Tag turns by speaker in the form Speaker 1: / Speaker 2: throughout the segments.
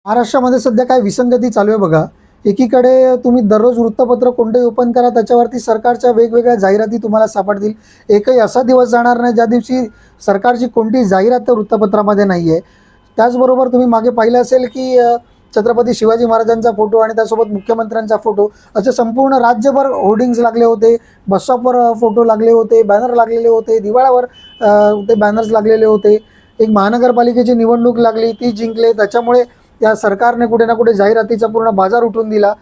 Speaker 1: महाराष्ट्रामध्ये सध्या काय विसंगती चालू आहे बघा. एकीकडे तुम्ही दररोज वृत्तपत्र कोणतेही ओपन करा, त्याच्यावरती सरकारच्या वेगवेगळ्या जाहिराती तुम्हाला सापडतील. एकही असा दिवस जाणार नाही ज्या दिवशी सरकारची कोणतीही जाहिरात त्या वृत्तपत्रामध्ये नाही आहे. त्याचबरोबर तुम्ही मागे पाहिलं असेल की छत्रपती शिवाजी महाराजांचा फोटो आणि त्यासोबत मुख्यमंत्र्यांचा फोटो असे संपूर्ण राज्यभर होर्डिंग्स लागले होते, बस स्टॉपवर फोटो लागले होते, बॅनर लागलेले होते, दिवाळावर ते बॅनर्स लागलेले होते. एक महानगरपालिकेची निवडणूक लागली, ती जिंकले, त्याच्यामुळे त्या सरकारने कुठे ना कुठे जाहिरातीचा पूर्ण बाजार उठवून दिला.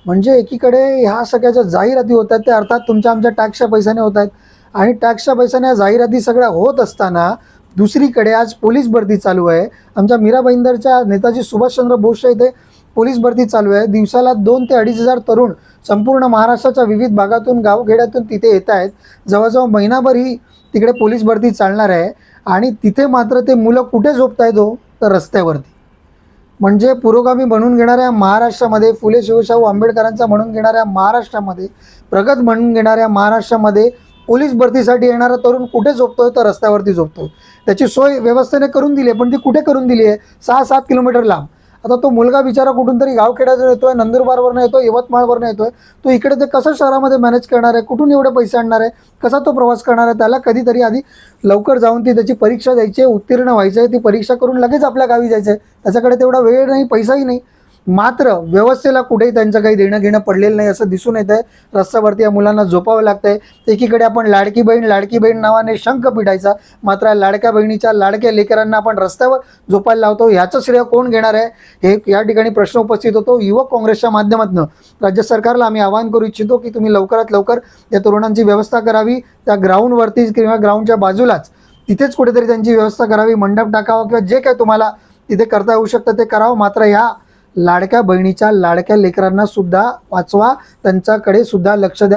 Speaker 1: म्हणजे एकीकडे ह्या सगळ्या ज्या जाहिराती होत आहेत त्या अर्थात तुमच्या आमच्या टॅक्सच्या पैशाने होत आहेत आणि टॅक्सच्या पैशाने या जाहिराती सगळ्या होत असताना दुसरीकडे आज पोलीस भरती चालू आहे. आमच्या मीरा भाईंदरच्या नेताजी सुभाषचंद्र बोसच्या इथे पोलीस भरती चालू आहे. दिवसाला 2 ते 2,500 तरुण संपूर्ण महाराष्ट्राच्या विविध भागातून गावखेड्यातून तिथे येत आहेत. जवळजवळ महिनाभर ही तिकडे पोलीस भरती चालणार आहे आणि तिथे मात्र ते मुलं कुठे झोपतायत हो, तर रस्त्यावरती. म्हणजे पुरोगामी बनवून घेणाऱ्या महाराष्ट्रामध्ये, फुले शिवशाहू आंबेडकरांचा म्हणून घेणाऱ्या महाराष्ट्रामध्ये, प्रगत म्हणून घेणाऱ्या महाराष्ट्रामध्ये पोलीस भरतीसाठी येणारा तरुण कुठे झोपतोय, तर रस्त्यावरती झोपतोय. त्याची सोय व्यवस्थेने करून दिली आहे, पण ती कुठे करून दिली आहे? 6-7 किलोमीटर लांब. आता तो मुलगा बिचारा कुठून तरी गावखेड्यातून येतोय, नंदुरबारवरनं येतोय, यवतमाळवरनं येतोय, तो इकडे ते कसं शहरामध्ये मॅनेज करणार आहे? कुठून एवढे पैसे आणणार आहे? कसा तो प्रवास करणार आहे? त्याला कधीतरी आधी लवकर जाऊन ती त्याची परीक्षा द्यायची आहे, उत्तीर्ण व्हायचं आहे, ती परीक्षा करून लगेच आपल्या गावी जायचं आहे. त्याच्याकडे तेवढा वेळ नाही, पैसाही नाही. मात्र व्यवस्थेला कुठेही त्यांचं काही देणं घेणं पडलेलं नाही असं दिसून येत आहे. रस्त्यावरती या मुलांना झोपावं लागतं आहे. एकीकडे आपण लाडकी बहीण नावाने शंख पिटायचा, मात्र लाडक्या बहिणीच्या लाडक्या लेकरांना आपण रस्त्यावर झोपायला लावतो. ह्याचं श्रेय कोण घेणार आहे, हे या ठिकाणी प्रश्न उपस्थित होतो. युवक काँग्रेसच्या माध्यमातून राज्य सरकारला आम्ही आवाहन करू इच्छितो की तुम्ही लवकरात लवकर या तरुणांची व्यवस्था करावी. त्या ग्राउंडवरतीच किंवा ग्राउंडच्या बाजूलाच तिथेच कुठेतरी त्यांची व्यवस्था करावी, मंडप टाकावा किंवा जे काय तुम्हाला तिथे करता येऊ शकतं ते करावं. मात्र ह्या लाडक्या बहिणीच्या लाडक्या लेकरांना सुद्धा वाचवा, त्यांच्याकडे सुद्धा लक्ष द्या.